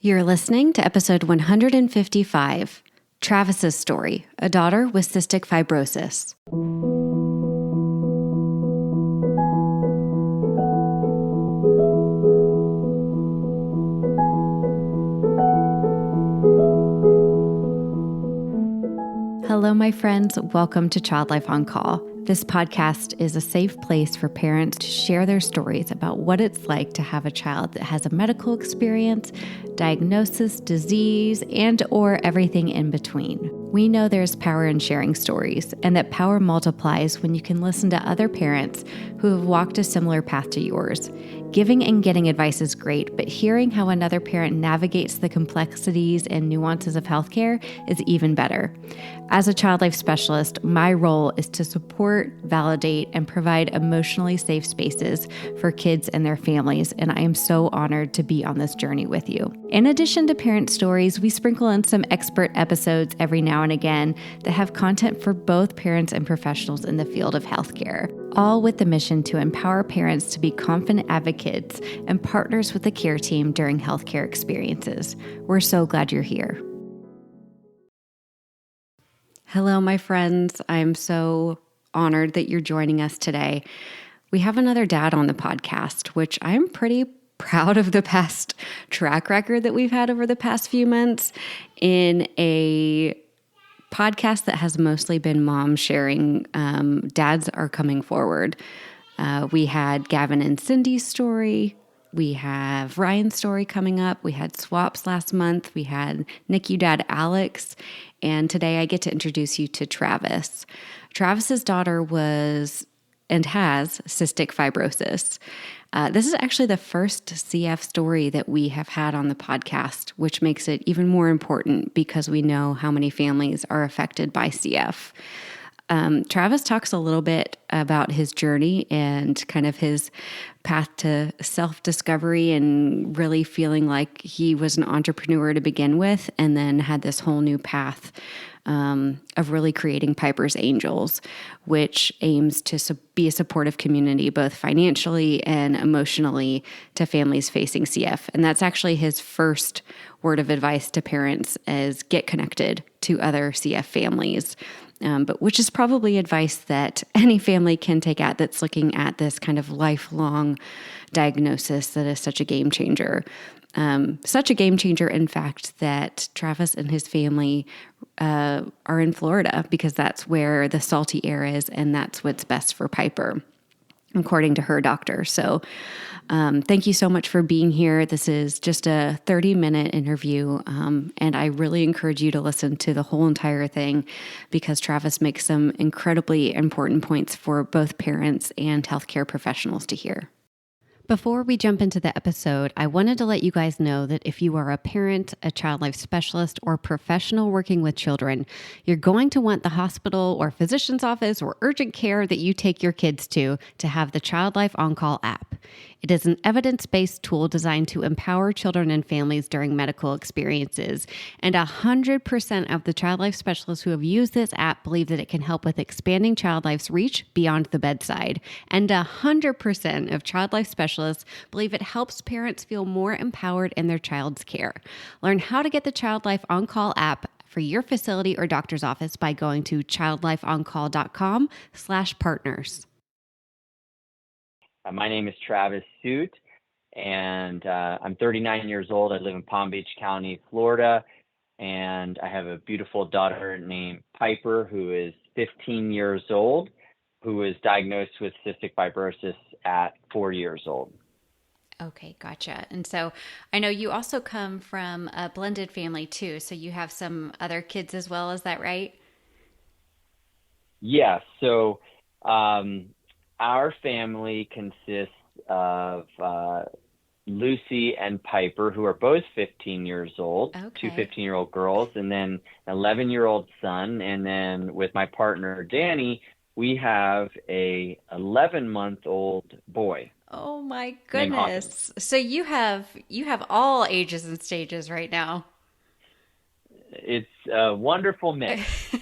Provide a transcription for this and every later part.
You're listening to episode 155, Travis's story, a daughter with cystic fibrosis. Hello, my friends. Welcome to Child Life on Call. This podcast is a safe place for parents to share their stories about what it's like to have a child that has a medical experience, diagnosis, disease, and or everything in between. We know there's power in sharing stories, and that power multiplies when you can listen to other parents who have walked a similar path to yours. Giving and getting advice is great, but hearing how another parent navigates the complexities and nuances of healthcare is even better. As a child life specialist, my role is to support, validate, and provide emotionally safe spaces for kids and their families, and I am so honored to be on this journey with you. In addition to parent stories, we sprinkle in some expert episodes every now and again that have content for both parents and professionals in the field of healthcare, all with the mission to empower parents to be confident advocates and partners with the care team during healthcare experiences. We're so glad you're here. Hello, my friends. I'm so honored that you're joining us today. We have another dad on the podcast, which I'm pretty proud of the past track record that we've had over the past few months in a podcast that has mostly been mom sharing. Dads are coming forward. We had Gavin and Cindy's story. We have Ryan's story coming up. We had swaps last month. We had NICU dad Alex. And today I get to introduce you to Travis. Travis's daughter was and has cystic fibrosis. This is actually the first CF story that we have had on the podcast, which makes it even more important because we know how many families are affected by CF. Travis talks a little bit about his journey and kind of his path to self-discovery and really feeling like he was an entrepreneur to begin with and then had this whole new path of really creating Piper's Angels, which aims to be a supportive community, both financially and emotionally, to families facing CF. And that's actually his first word of advice to parents is get connected to other CF families. But which is probably advice that any family can take at that's looking at this kind of lifelong diagnosis that is such a game changer. Such a game changer, in fact, that Travis and his family are in Florida because that's where the salty air is and that's what's best for Piper, according to her doctor. So thank you so much for being here. This is just a 30-minute interview, and I really encourage you to listen to the whole entire thing because Travis makes some incredibly important points for both parents and healthcare professionals to hear. Before we jump into the episode, I wanted to let you guys know that if you are a parent, a child life specialist, or professional working with children, you're going to want the hospital or physician's office or urgent care that you take your kids to have the Child Life On Call app. It is an evidence-based tool designed to empower children and families during medical experiences. And 100% of the child life specialists who have used this app believe that it can help with expanding child life's reach beyond the bedside. And 100% of child life specialists believe it helps parents feel more empowered in their child's care. Learn how to get the Child Life On Call app for your facility or doctor's office by going to childlifeoncall.com/partners. My name is Travis Suit, and I'm 39 years old. I live in Palm Beach County, Florida, and I have a beautiful daughter named Piper, who is 15 years old, who was diagnosed with cystic fibrosis at 4 years old. Okay, gotcha. And so I know you also come from a blended family too, so you have some other kids as well, is that right? Yeah, so our family consists of Lucy and Piper, who are both 15 years old, Okay. two 15-year-old girls, and then an 11-year-old son. And then with my partner, Danny, we have a 11-month-old boy. Oh my goodness. So you have all ages and stages right now. It's a wonderful mix.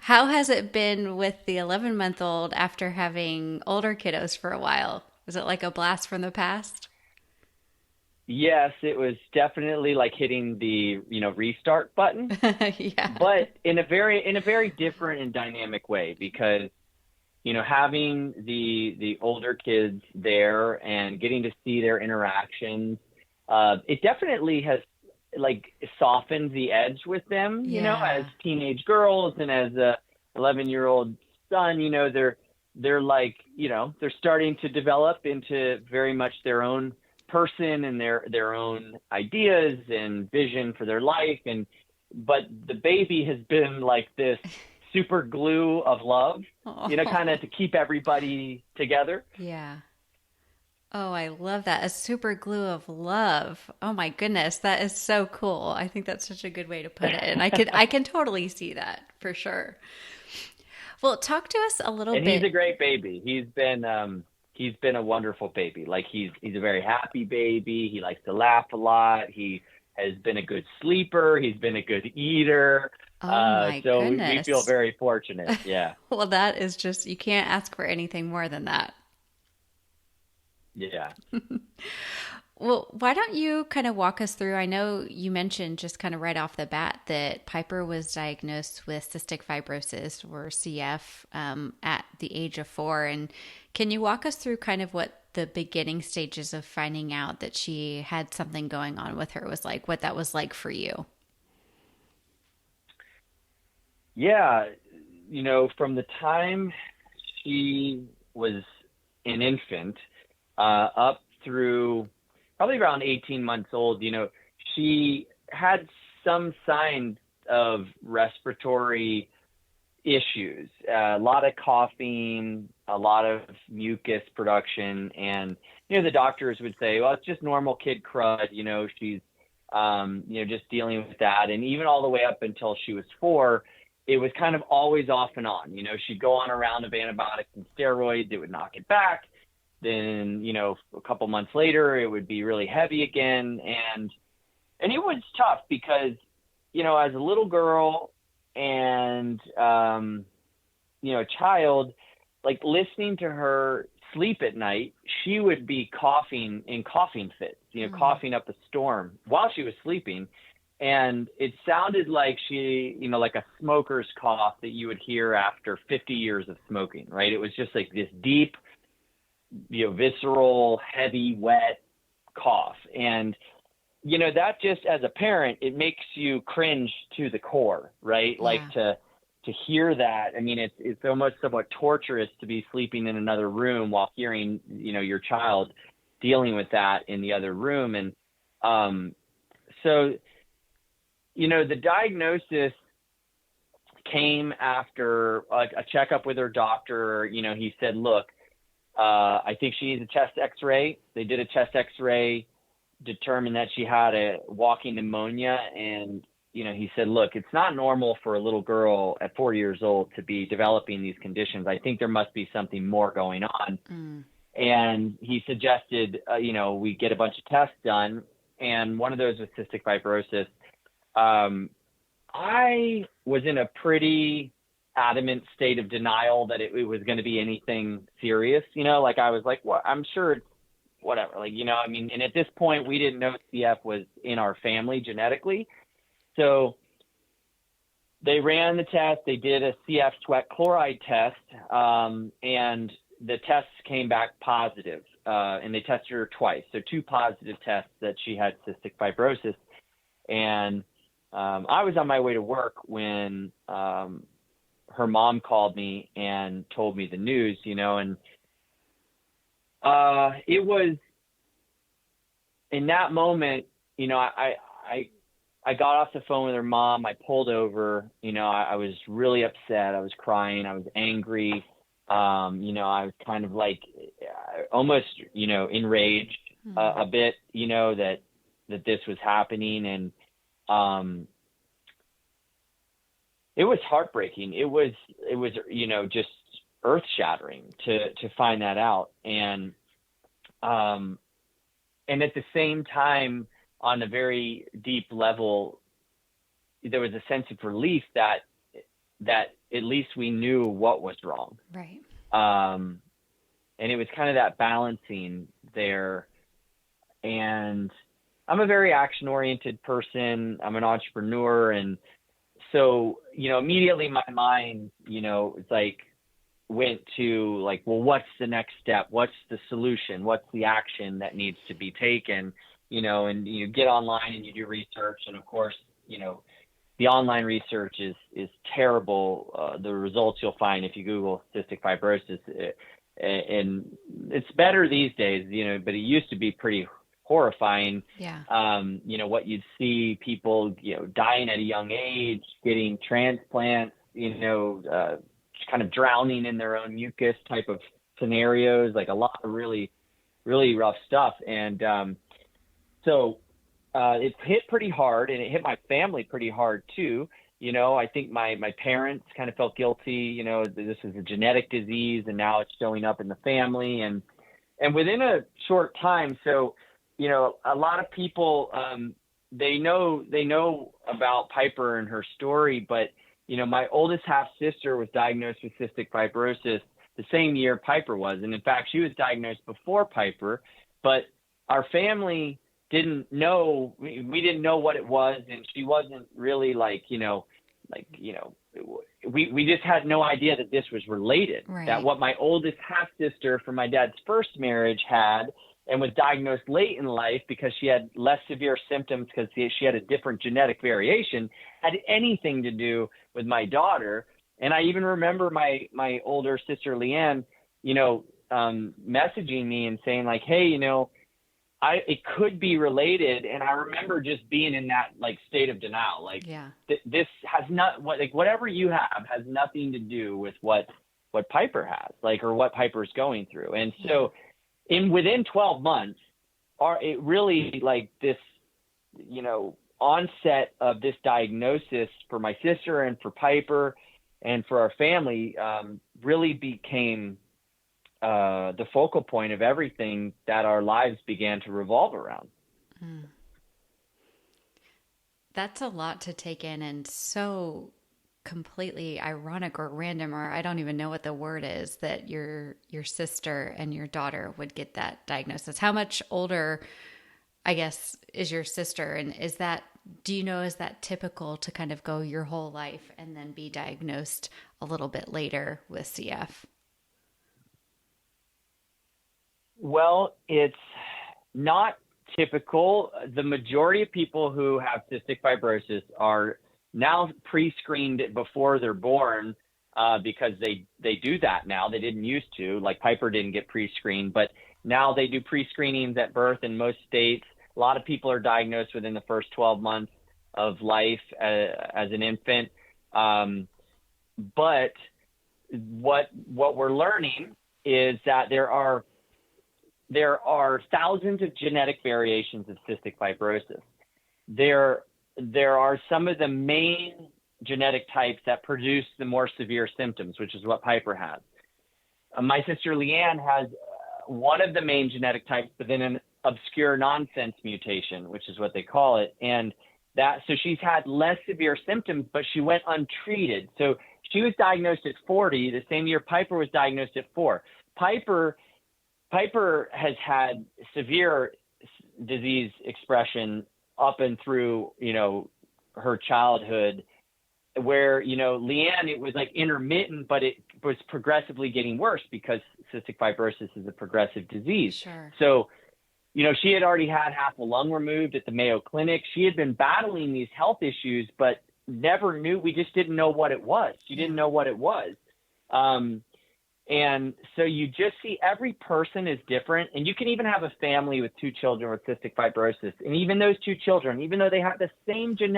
How has it been with the 11-month-old after having older kiddos for a while? Was it like a blast from the past? yes, it was definitely like hitting the, restart button, Yeah. but in a very different and dynamic way because, having the older kids there and getting to see their interactions, it definitely has like softened the edge with them, as Yeah. teenage girls and as a 11-year-old son, they're like, they're starting to develop into very much their own person and their own ideas and vision for their life. But the baby has been like this super glue of love, kind of Oh, to keep everybody together. yeah. Oh, I love that. A super glue of love. Oh my goodness, that is so cool. I think that's such a good way to put it. And I can totally see that for sure. Well, talk to us a little And he's a bit. great baby. He's been a wonderful baby. Like he's a very happy baby. He likes to laugh a lot. He has been a good sleeper. He's been a good eater. Oh my So we feel goodness. very fortunate. Yeah. Well, that is just, you can't ask for anything more than that. Yeah. Well, why don't you kind of walk us through? I know you mentioned just kind of right off the bat that Piper was diagnosed with cystic fibrosis or CF at the age of 4. And can you walk us through kind of what the beginning stages of finding out that she had something going on with her was like, what that was like for you? Yeah. From the time she was an infant, up through probably around 18 months old, she had some signs of respiratory issues, a lot of coughing, a lot of mucus production. And, the doctors would say, well, it's just normal kid crud. She's, just dealing with that. And even all the way up until she was 4, it was kind of always off and on. She'd go on a round of antibiotics and steroids. It would knock it back. Then, a couple months later, it would be really heavy again. And it was tough because, as a little girl and, a child, like listening to her sleep at night, she would be coughing in coughing fits, Mm. coughing up a storm while she was sleeping. And it sounded like she, like a smoker's cough that you would hear after 50 years of smoking, right? It was just like this deep, visceral, heavy, wet cough. And, that just as a parent, it makes you cringe to the core, right? Like Yeah. to hear that. I mean, it's almost somewhat torturous to be sleeping in another room while hearing, your child dealing with that in the other room. And so, the diagnosis came after a checkup with her doctor. He said, look, I think she needs a chest x-ray. They did a chest x-ray, determined that she had a walking pneumonia. And, he said, look, it's not normal for a little girl at 4 years old to be developing these conditions. I think there must be something more going on. Mm. And he suggested, we get a bunch of tests done. And one of those was cystic fibrosis. I was in a pretty adamant state of denial that it was going to be anything serious. Like I was like, well, I'm sure it's whatever. Like, I mean, and at this point we didn't know CF was in our family genetically. So they ran the test. They did a CF sweat chloride test, and the tests came back positive. And they tested her twice. So 2 positive tests that she had cystic fibrosis. And I was on my way to work when her mom called me and told me the news, and it was in that moment, I got off the phone with her mom. I pulled over. I was really upset. I was crying. I was angry. I was kind of like almost, enraged Mm. a bit, that this was happening. And it was heartbreaking. It was, just earth shattering to find that out. And at the same time, on a very deep level, there was a sense of relief that at least we knew what was wrong. Right. And it was kind of that balancing there. And I'm a very action-oriented person. I'm an entrepreneur. And so, immediately my mind, it's like went to like, well, what's the next step? What's the solution? What's the action that needs to be taken? And you get online and you do research. And of course, the online research is terrible. The results you'll find if you Google cystic fibrosis, and it's better these days, but it used to be pretty horrifying. Yeah. What you'd see people, dying at a young age, getting transplants, kind of drowning in their own mucus type of scenarios, like a lot of really, really rough stuff. And so it hit pretty hard, and it hit my family pretty hard too. I think my parents kind of felt guilty, this is a genetic disease and now it's showing up in the family. And within a short time, so, a lot of people, they know about Piper and her story, but, my oldest half sister was diagnosed with cystic fibrosis the same year Piper was. And in fact, she was diagnosed before Piper, but our family didn't know, we didn't know what it was. And she wasn't really we just had no idea that this was related, right. That what my oldest half sister from my dad's first marriage had and was diagnosed late in life because she had less severe symptoms because she had a different genetic variation, had anything to do with my daughter. And I even remember my older sister, Leanne, messaging me and saying like, hey, it could be related. And I remember just being in that state of denial. Like, yeah. This has not, whatever you have has nothing to do with what Piper has, or what Piper's going through. And so within 12 months, it really this, onset of this diagnosis for my sister and for Piper and for our family, really became the focal point of everything that our lives began to revolve around. That's a lot to take in, and so completely ironic or random, or I don't even know what the word is, that your sister and your daughter would get that diagnosis. How much older, I guess, is your sister? And is that typical to kind of go your whole life and then be diagnosed a little bit later with CF? Well, it's not typical. The majority of people who have cystic fibrosis are now pre-screened before they're born because they do that now. They didn't used to. Like Piper didn't get pre-screened, but now they do pre-screenings at birth in most states. A lot of people are diagnosed within the first 12 months of life as an infant. But what we're learning is that there are thousands of genetic variations of cystic fibrosis. There are some of the main genetic types that produce the more severe symptoms, which is what Piper has. My sister Leanne has one of the main genetic types, but then an obscure nonsense mutation, which is what they call it. And so she's had less severe symptoms, but she went untreated. So she was diagnosed at 40, the same year Piper was diagnosed at 4. Piper has had severe disease expression up and through, her childhood, where, Leanne, it was intermittent, but it was progressively getting worse because cystic fibrosis is a progressive disease. Sure. So, she had already had half a lung removed at the Mayo Clinic. She had been battling these health issues, but never knew. We just didn't know what it was. She didn't know what it was. And so you just see every person is different. And you can even have a family with 2 children with cystic fibrosis. And even those 2 children, even though they have the same genes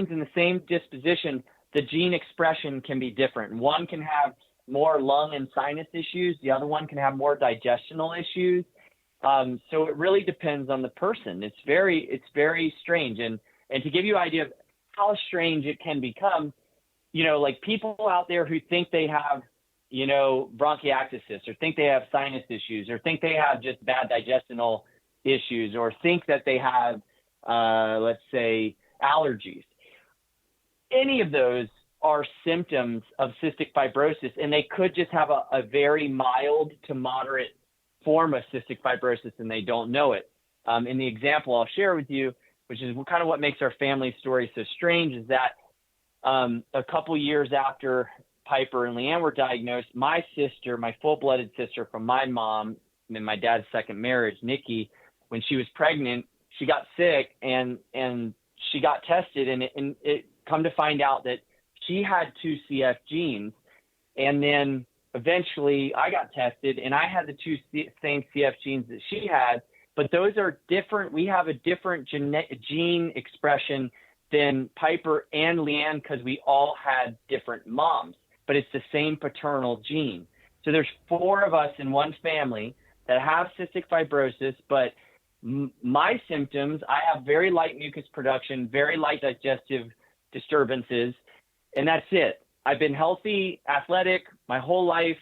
and the same disposition, the gene expression can be different. One can have more lung and sinus issues. The other one can have more digestional issues. So it really depends on the person. It's very strange. And to give you an idea of how strange it can become, people out there who think they have, bronchiectasis, or think they have sinus issues, or think they have just bad digestional issues, or think that they have, let's say, allergies. Any of those are symptoms of cystic fibrosis, and they could just have a very mild to moderate form of cystic fibrosis and they don't know it. In the example I'll share with you, which is kind of what makes our family story so strange, is that a couple years after Piper and Leanne were diagnosed, my sister, my full-blooded sister from my mom and my dad's second marriage, Nikki, when she was pregnant, she got sick and she got tested, and it come to find out that she had 2 CF genes. And then eventually I got tested and I had the 2 same CF genes that she had, but those are different. We have a different gene expression than Piper and Leanne because we all had different moms, but it's the same paternal gene. So there's 4 of us in one family that have cystic fibrosis, but my symptoms, I have very light mucus production, very light digestive disturbances, and that's it. I've been healthy, athletic my whole life.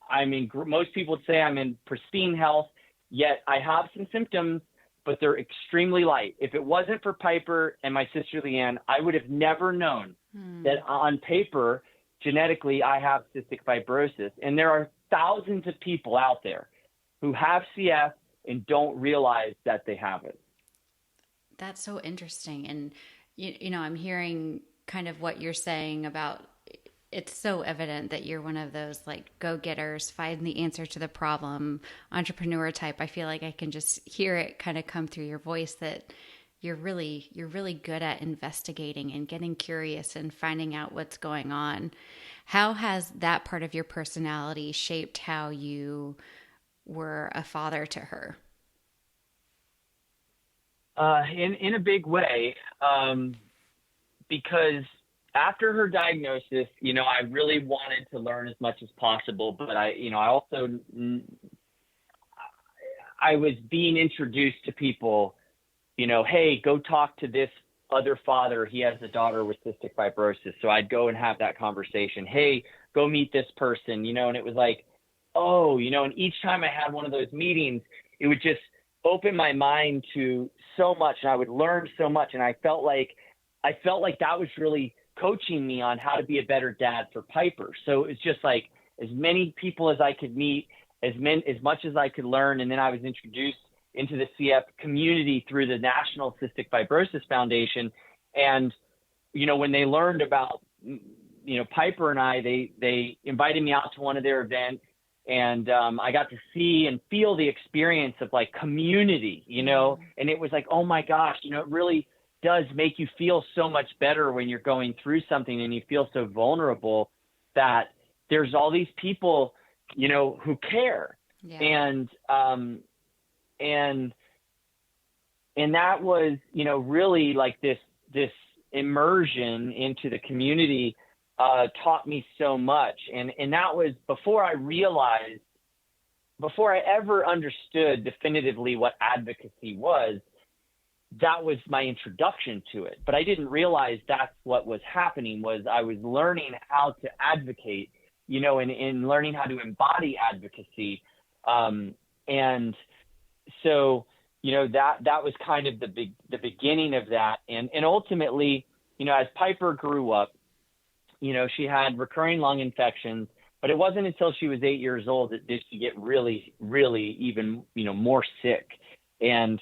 I mean, most people would say I'm in pristine health, yet I have some symptoms, but they're extremely light. If it wasn't for Piper and my sister Leanne, I would have never known that on paper, genetically, I have cystic fibrosis. And there are thousands of people out there who have CF and don't realize that they have it. That's so interesting. And, you know, I'm hearing kind of what you're saying about, it's so evident that you're one of those like go-getters, find the answer to the problem, entrepreneur type. I feel like I can just hear it kind of come through your voice that you're really good at investigating and getting curious and finding out what's going on. How has that part of your personality shaped how you were a father to her? In a big way, because after her diagnosis, you know, I really wanted to learn as much as possible, but I was being introduced to people, you know, hey, go talk to this other father. He has a daughter with cystic fibrosis. So I'd go and have that conversation. Hey, go meet this person, you know, and it was like, oh, you know, and each time I had one of those meetings, it would just open my mind to so much, and I would learn so much. And I felt like that was really coaching me on how to be a better dad for Piper. So it's just like as many people as I could meet, as much as I could learn. And then I was introduced into the CF community through the National Cystic Fibrosis Foundation. And, you know, when they learned about, you know, Piper and I, they invited me out to one of their events, and I got to see and feel the experience of like community, you know, and it was like, oh my gosh, you know, it really does make you feel so much better when you're going through something and you feel so vulnerable that there's all these people, you know, who care. Yeah. And that was, you know, really like this immersion into the community taught me so much. And that was before I ever understood definitively what advocacy was. That was my introduction to it. But I didn't realize that's what was happening, was I was learning how to advocate, you know, and learning how to embody advocacy. And so, you know, that was kind of the beginning of that. And ultimately, you know, as Piper grew up, you know, she had recurring lung infections, but it wasn't until she was 8 years old that did she get really, really even, you know, more sick. And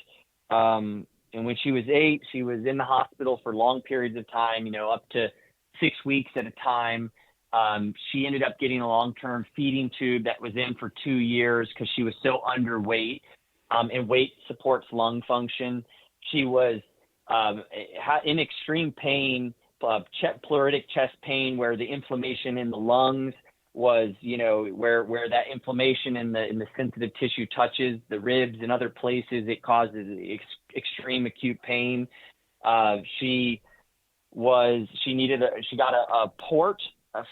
when she was 8, she was in the hospital for long periods of time, you know, up to 6 weeks at a time. She ended up getting a long-term feeding tube that was in for 2 years because she was so underweight, and weight supports lung function. She was in extreme pain, pleuritic chest pain, where the inflammation in the lungs was, you know, where that inflammation in the sensitive tissue touches the ribs and other places, it causes extreme acute pain. She got a port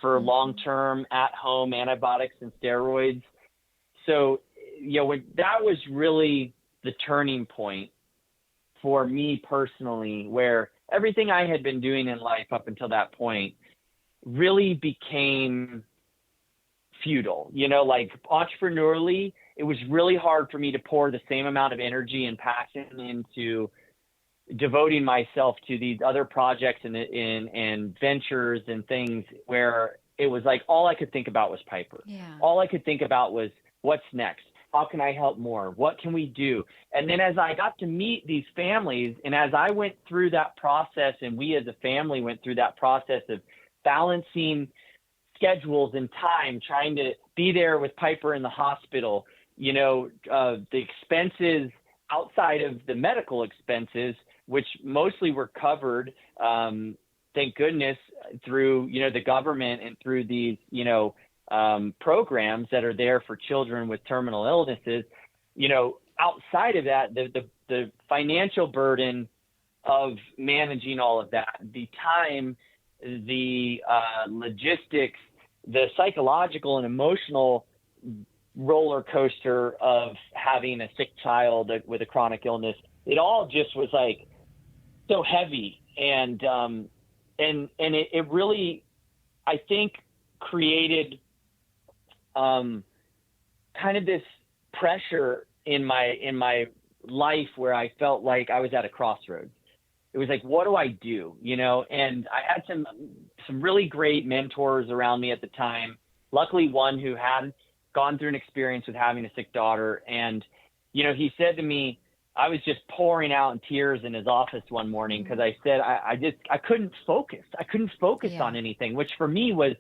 for long-term at-home antibiotics and steroids. So, you know, that was really the turning point for me personally, where everything I had been doing in life up until that point really became futile. You know, like entrepreneurially, it was really hard for me to pour the same amount of energy and passion into devoting myself to these other projects and ventures and things, where it was like all I could think about was Piper. Yeah. All I could think about was what's next. How can I help more? What can we do? And then as I got to meet these families, and as I went through that process, and we as a family went through that process of balancing schedules and time, trying to be there with Piper in the hospital, the expenses outside of the medical expenses, which mostly were covered, thank goodness, through, the government and through these, programs that are there for children with terminal illnesses. Outside of that, the financial burden of managing all of that, the time, the logistics, the psychological and emotional roller coaster of having a sick child with a chronic illness, it all just was like so heavy. And it really, I think, created kind of this pressure in my life where I felt like I was at a crossroads. It was like, what do I do? And I had some really great mentors around me at the time. Luckily, one who had gone through an experience with having a sick daughter. And, he said to me, I was just pouring out in tears in his office one morning because I said I couldn't focus. I couldn't focus on anything, which for me was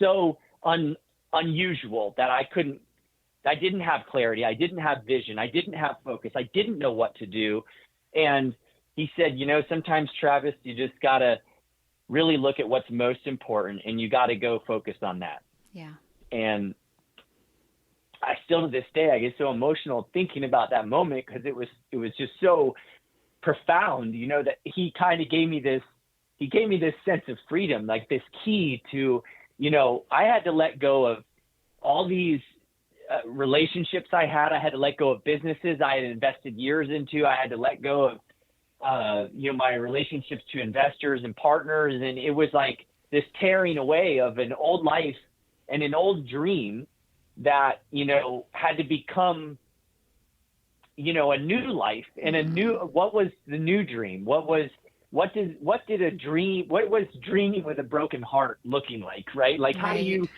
so unusual that I didn't have clarity. I didn't have vision. I didn't have focus. I didn't know what to do. And he said, sometimes, Travis, you just got to really look at what's most important, and you got to go focus on that. Yeah. And I still, to this day, I get so emotional thinking about that moment because it was just so profound, that he kind of gave me this sense of freedom, like this key to, I had to let go of all these relationships I had. I had to let go of businesses I had invested years into. I had to let go of, my relationships to investors and partners. And it was like this tearing away of an old life and an old dream that, had to become, a new life and what was the new dream? What was dreaming with a broken heart looking like, right? Like, how do you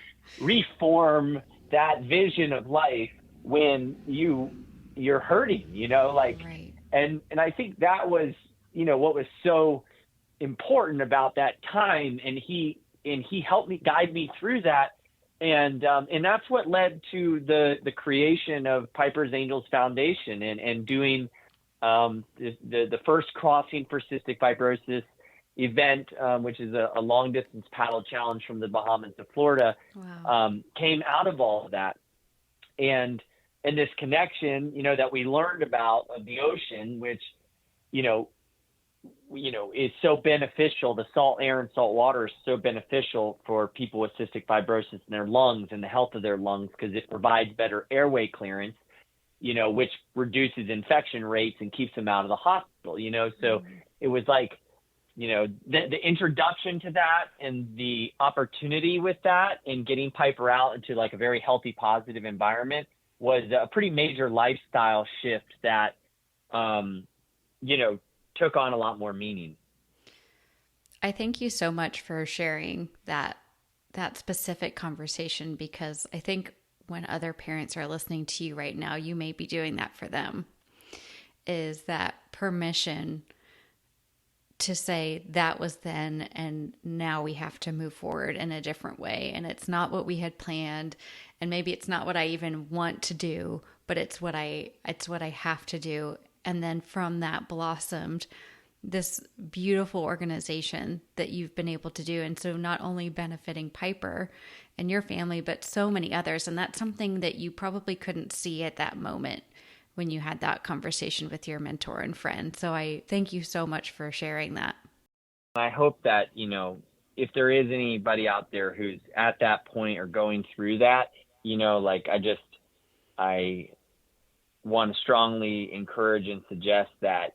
reform that vision of life when you're hurting, Right. And I think that was, what was so important about that time. And he helped me, guide me through that. And that's what led to the creation of Piper's Angels Foundation and doing the first Crossing for Cystic Fibrosis event, which is a long distance paddle challenge from the Bahamas to Florida. Wow. Came out of all of that. And this connection, that we learned about of the ocean, which, is so beneficial. The salt air and salt water is so beneficial for people with cystic fibrosis in their lungs and the health of their lungs because it provides better airway clearance, which reduces infection rates and keeps them out of the hospital, So it was like, the introduction to that and the opportunity with that and getting Piper out into like a very healthy, positive environment was a pretty major lifestyle shift that, took on a lot more meaning. I thank you so much for sharing that specific conversation, because I think when other parents are listening to you right now, you may be doing that for them, is that permission to say that was then and now we have to move forward in a different way. And it's not what we had planned. And maybe it's not what I even want to do, but it's what I have to do. And then from that blossomed this beautiful organization that you've been able to do. And so not only benefiting Piper and your family, but so many others. And that's something that you probably couldn't see at that moment when you had that conversation with your mentor and friend. So I thank you so much for sharing that. I hope that, if there is anybody out there who's at that point or going through that, I want to strongly encourage and suggest that,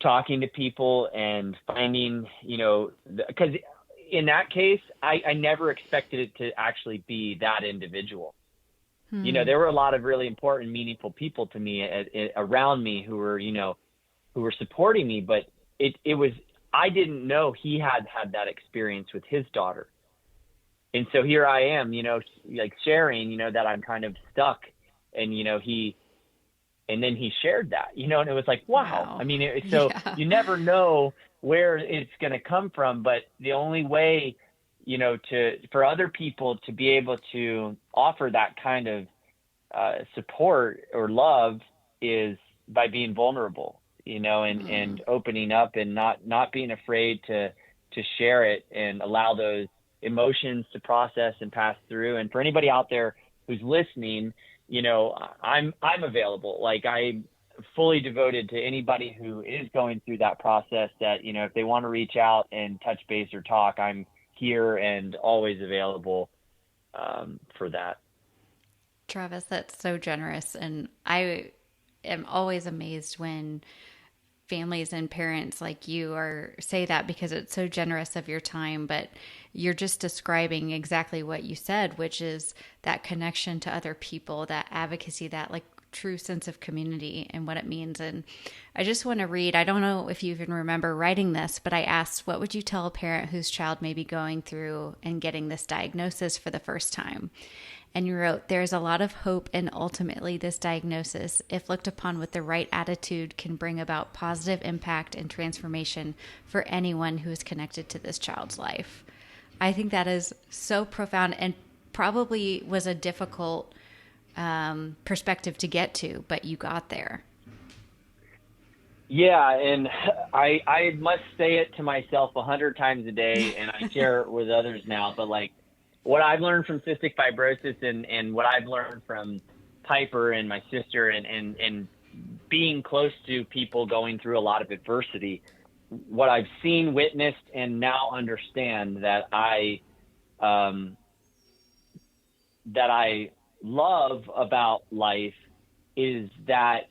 talking to people and finding, because in that case, I never expected it to actually be that individual. There were a lot of really important, meaningful people to me around me who were supporting me, but it was, I didn't know he had that experience with his daughter. And so here I am, like sharing, that I'm kind of stuck And, and then he shared that, and it was like, wow. I Wow. mean, so Yeah. you never know where it's going to come from, but the only way, for other people to be able to offer that kind of support or love is by being vulnerable, and opening up and not being afraid to share it and allow those emotions to process and pass through. And for anybody out there who's listening, I'm available. Like, I'm fully devoted to anybody who is going through that process, that, if they want to reach out and touch base or talk, I'm here and always available for that. Travis, that's so generous. And I am always amazed when families and parents like you are say that, because it's so generous of your time, but you're just describing exactly what you said, which is that connection to other people, that advocacy, that like true sense of community and what it means. And I just want to read, I don't know if you even remember writing this, but I asked, what would you tell a parent whose child may be going through and getting this diagnosis for the first time? And you wrote, there is a lot of hope, and ultimately this diagnosis, if looked upon with the right attitude, can bring about positive impact and transformation for anyone who is connected to this child's life. I think that is so profound, and probably was a difficult perspective to get to, but you got there. Yeah, and I must say it to myself 100 times a day, and I share it with others now. But like, what I've learned from cystic fibrosis, and what I've learned from Piper and my sister, and being close to people going through a lot of adversity, what I've seen, witnessed, and now understand that I love about life is that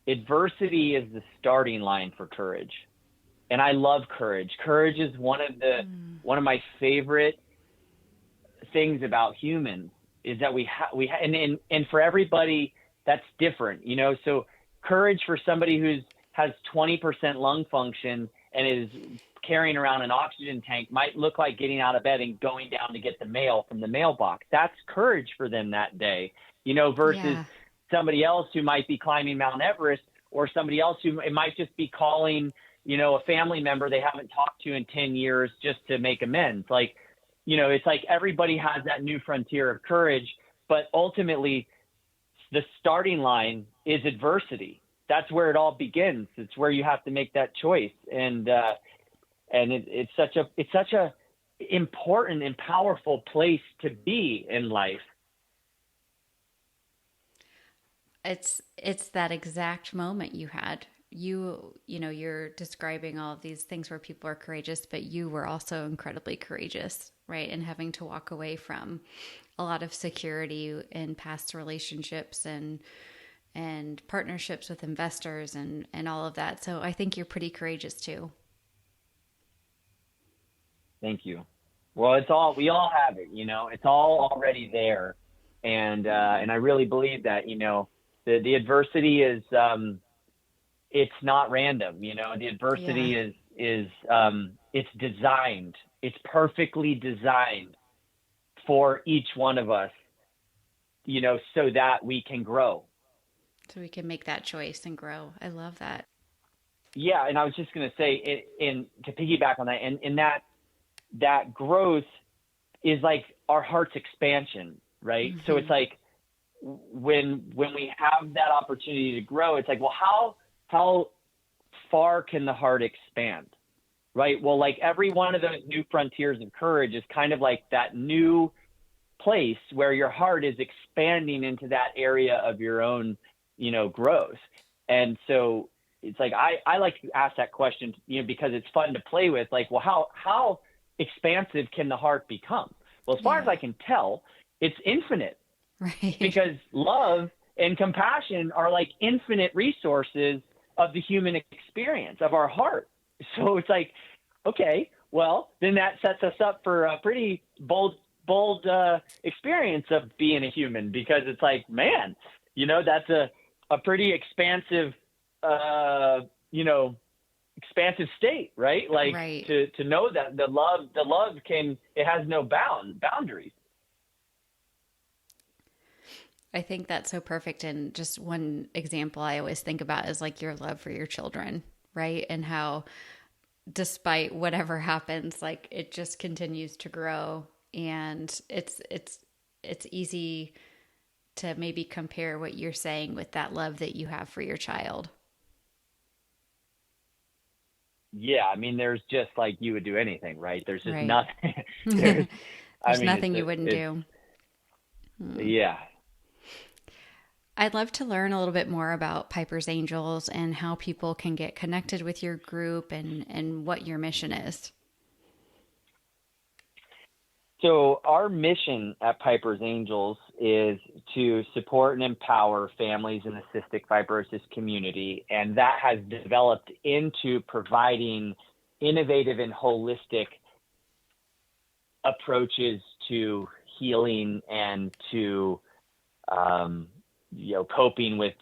adversity is the starting line for courage. And I love courage. Courage is one of my favorite things about humans, is that and for everybody that's different, so courage for somebody has 20% lung function and is carrying around an oxygen tank might look like getting out of bed and going down to get the mail from the mailbox. That's courage for them that day, versus somebody else who might be climbing Mount Everest, or somebody else who it might just be calling, a family member they haven't talked to in 10 years just to make amends. Like, it's like everybody has that new frontier of courage, but ultimately the starting line is adversity. That's where it all begins. It's where you have to make that choice. And it's such a important and powerful place to be in life. It's that exact moment you had. You're describing all of these things where people are courageous, but you were also incredibly courageous, right? And having to walk away from a lot of security in past relationships and partnerships with investors and all of that. So I think you're pretty courageous too. Thank you. Well, we all have it, it's all already there. And I really believe that, the adversity is, it's not random, the adversity is it's designed. It's perfectly designed for each one of us, so that we can grow. So we can make that choice and grow. I love that. Yeah. And I was just going to say, to piggyback on that, and that growth is like our heart's expansion, right? Mm-hmm. So it's like, when we have that opportunity to grow, it's like, well, how far can the heart expand, right? Well, like every one of those new frontiers of courage is kind of like that new place where your heart is expanding into that area of your own, growth. And so it's like, I like to ask that question, because it's fun to play with, like, well, how expansive can the heart become? Well, as far as I can tell, it's infinite. Right. Because love and compassion are like infinite resources of the human experience, of our heart. So it's like, okay, well, then that sets us up for a pretty bold experience of being a human, because it's like, man, that's a pretty expansive, expansive state, right? Like, right. To know that the love it has no boundaries. I think that's so perfect. And just one example I always think about is like your love for your children, right? And how despite whatever happens, like it just continues to grow. And it's easy to maybe compare what you're saying with that love that you have for your child. Yeah, I mean, there's just like you would do anything, right? There's just Right. nothing. there's, I There's mean, nothing you wouldn't it's do. yeah. I'd love to learn a little bit more about Piper's Angels and how people can get connected with your group and what your mission is. So our mission at Piper's Angels is to support and empower families in the cystic fibrosis community, and that has developed into providing innovative and holistic approaches to healing and to coping with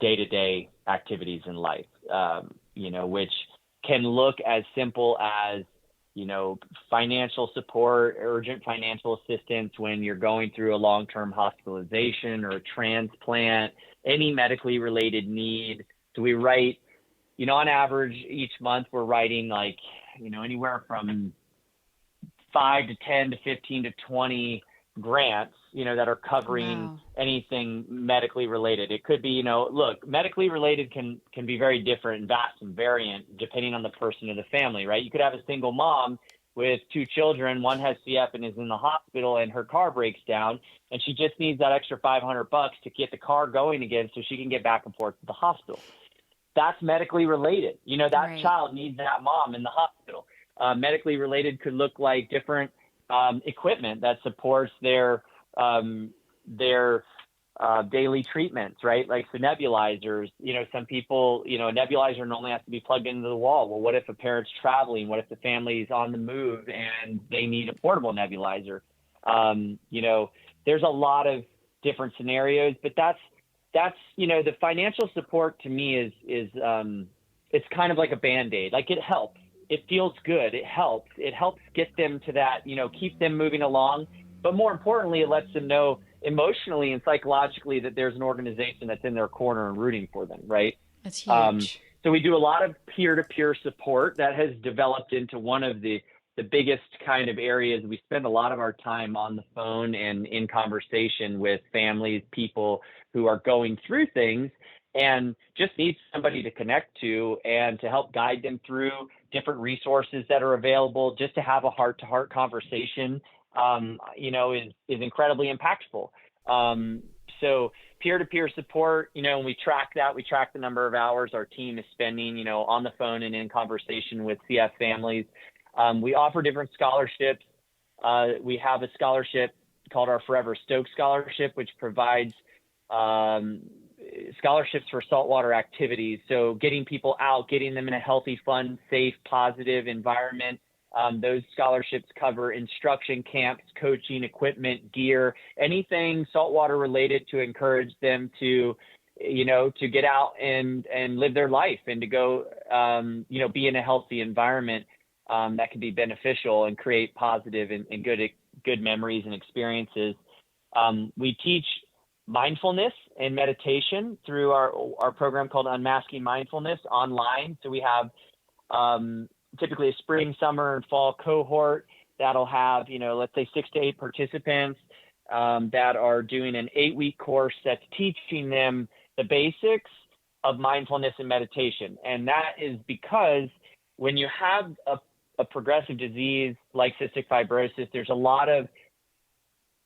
day-to-day activities in life, which can look as simple as financial support, urgent financial assistance when you're going through a long-term hospitalization or a transplant, any medically related need. So we write, on average each month we're writing anywhere from 5 to 10 to 15 to 20 grants, that are covering Wow. anything medically related. It could be, look, medically related can be very different and vast and variant depending on the person or the family, right? You could have a single mom with 2 children. One has CF and is in the hospital and her car breaks down and she just needs that extra $500 to get the car going again so she can get back and forth to the hospital. That's medically related. That Right. child needs that mom in the hospital. Medically related could look like different equipment that supports their daily treatments, right? Like so nebulizers, some people, a nebulizer normally has to be plugged into the wall. Well, what if a parent's traveling? What if the family's on the move and they need a portable nebulizer? There's a lot of different scenarios, but that's, the financial support to me is it's kind of like a Band-Aid. Like it helps. It feels good. It helps get them to that, keep them moving along. But more importantly, it lets them know emotionally and psychologically that there's an organization that's in their corner and rooting for them, right? That's huge. So we do a lot of peer-to-peer support that has developed into one of the biggest kind of areas. We spend a lot of our time on the phone and in conversation with families, people who are going through things and just need somebody to connect to and to help guide them through different resources that are available. Just to have a heart-to-heart conversation, is incredibly impactful. So peer-to-peer support, and we track that. We track the number of hours our team is spending, on the phone and in conversation with CF families. We offer different scholarships. We have a scholarship called our Forever Stoked Scholarship, which provides scholarships for saltwater activities. So getting people out, getting them in a healthy, fun, safe, positive environment. Those scholarships cover instruction camps, coaching, equipment, gear, anything saltwater related to encourage them to get out and live their life and to go, be in a healthy environment that can be beneficial and create positive and good memories and experiences. We teach mindfulness and meditation through our program called Unmasking Mindfulness online. So we have typically a spring, summer, and fall cohort that'll have, let's say 6 to 8 participants that are doing an 8-week course that's teaching them the basics of mindfulness and meditation. And that is because when you have a progressive disease like cystic fibrosis, there's a lot of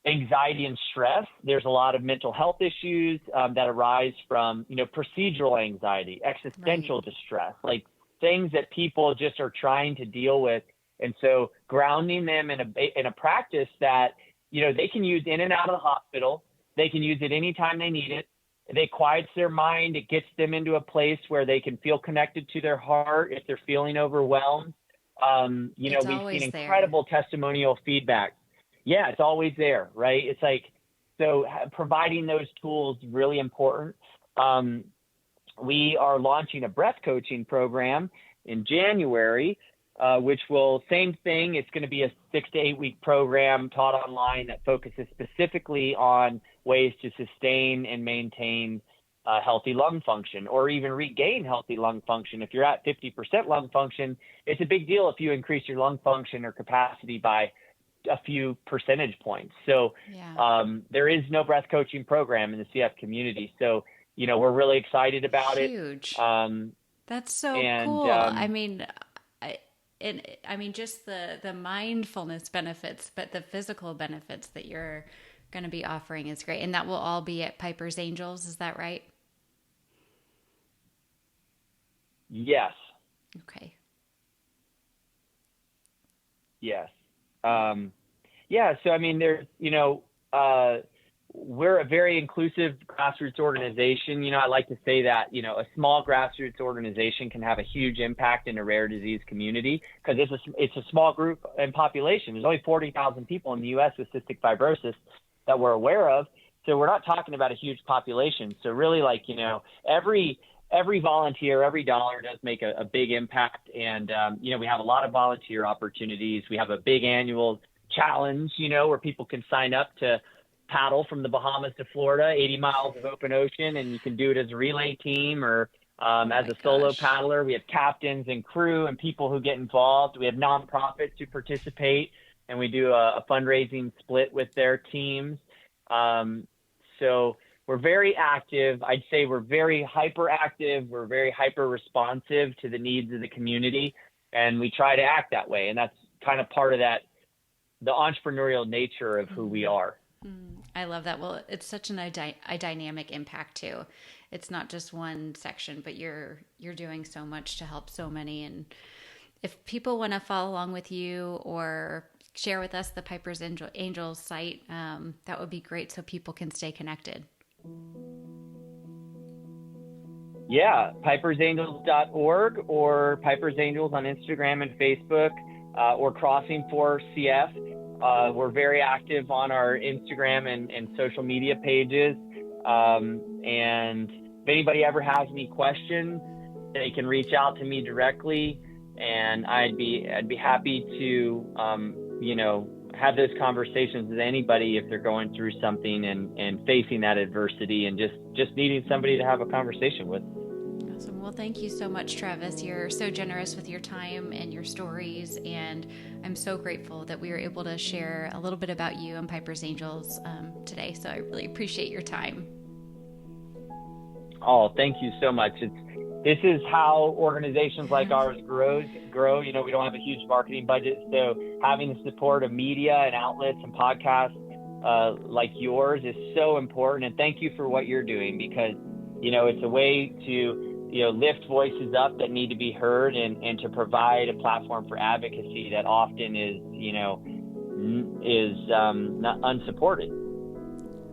anxiety and stress. There's a lot of mental health issues that arise from, procedural anxiety, existential distress, like things that people just are trying to deal with. And so grounding them in a practice that, they can use in and out of the hospital. They can use it anytime they need it. It quiets their mind. It gets them into a place where they can feel connected to their heart if they're feeling overwhelmed. We've seen incredible testimonial feedback. Yeah, it's always there, right? It's like, so providing those tools is really important. We are launching a breath coaching program in January which will, same thing. It's going to be a 6 to 8 week program taught online that focuses specifically on ways to sustain and maintain healthy lung function, or even regain healthy lung function. If you're at 50% lung function, it's a big deal if you increase your lung function or capacity by a few percentage points. So there is no breath coaching program in the CF community. So, we're really excited about Huge. it. That's so cool. I mean, just the mindfulness benefits, but the physical benefits that you're going to be offering is great. And that will all be at Piper's Angels. Is that right? Yes. Okay. Yes. So, I mean, we're a very inclusive grassroots organization. I like to say that, a small grassroots organization can have a huge impact in a rare disease community, because it's a small group and population. There's only 40,000 people in the U.S. with cystic fibrosis that we're aware of. So we're not talking about a huge population. So really, every volunteer, every dollar does make a big impact. And, we have a lot of volunteer opportunities. We have a big annual challenge, where people can sign up to paddle from the Bahamas to Florida, 80 miles of open ocean, and you can do it as a relay team or as a solo paddler. We have captains and crew and people who get involved. We have nonprofits who participate, and we do a fundraising split with their teams. So we're very active. I'd say we're very hyperactive. We're very hyper responsive to the needs of the community, and we try to act that way. And that's kind of part of the entrepreneurial nature of who we are. I love that. Well, it's such a dynamic impact too. It's not just one section, but you're doing so much to help so many. And if people want to follow along with you or share with us the Piper's Angels site, that would be great, so people can stay connected. Yeah, pipersangels.org or Piper's Angels on Instagram and Facebook, or Crossing for CF. We're very active on our Instagram and social media pages. And if anybody ever has any questions, they can reach out to me directly, and I'd be happy to, have those conversations with anybody if they're going through something and facing that adversity and just needing somebody to have a conversation with. Awesome. Well, thank you so much, Travis. You're so generous with your time and your stories, and I'm so grateful that we were able to share a little bit about you and Piper's Angels today. So I really appreciate your time. Oh, thank you so much. This is how organizations like ours grow. We don't have a huge marketing budget, so having the support of media and outlets and podcasts like yours is so important. And thank you for what you're doing, because it's a way to lift voices up that need to be heard, and to provide a platform for advocacy that often is not unsupported.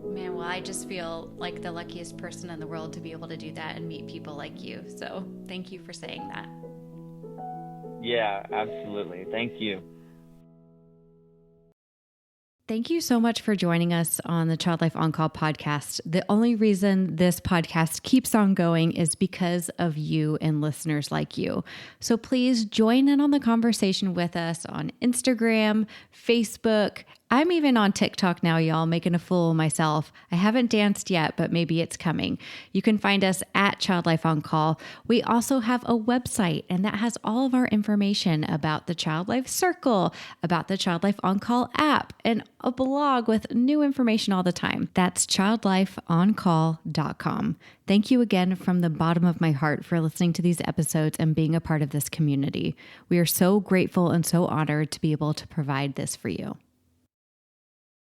Man, well, I just feel like the luckiest person in the world to be able to do that and meet people like you. So thank you for saying that. Yeah, absolutely. Thank you. Thank you so much for joining us on the Child Life On Call podcast. The only reason this podcast keeps on going is because of you and listeners like you. So please join in on the conversation with us on Instagram, Facebook. I'm even on TikTok now, y'all, making a fool of myself. I haven't danced yet, but maybe it's coming. You can find us at Child Life On Call. We also have a website, and that has all of our information about the Child Life Circle, about the Child Life On Call app, and a blog with new information all the time. That's childlifeoncall.com. Thank you again from the bottom of my heart for listening to these episodes and being a part of this community. We are so grateful and so honored to be able to provide this for you.